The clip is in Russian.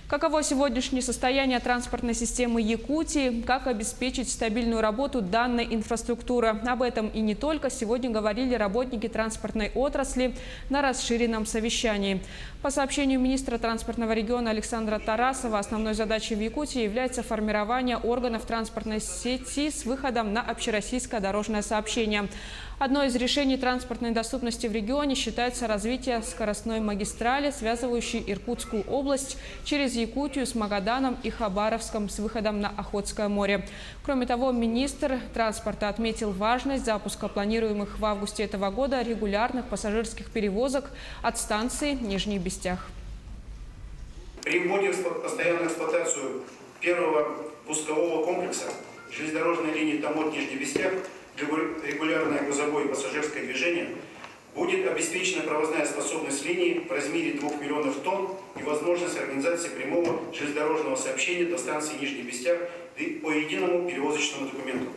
Каково сегодняшнее состояние транспортной системы Якутии? Как обеспечить стабильную работу данной инфраструктуры? Об этом и не только сегодня говорили работники транспортной отрасли на расширенном совещании. По сообщению министра транспортного региона Александра Тарасова, основной задачей в Якутии является формирование органов транспортной сети с выходом на общероссийское дорожное сообщение. Одно из решений транспортной доступности в регионе считается развитие скоростной магистрали, связывающей Иркутскую область через Якутию с Магаданом и Хабаровском с выходом на Охотское море. Кроме того, министр транспорта отметил важность запуска планируемых в августе этого года регулярных пассажирских перевозок от станции Нижний Бестях. При вводе в постоянную эксплуатацию первого пускового комплекса железнодорожной линии Томот-Нижний Бестях регулярное грузовое и пассажирское движение будет обеспечена провозная способность линии в размере 2 миллионов тонн и возможность организации прямого железнодорожного сообщения до станции Нижний Бестях по единому перевозочному документу.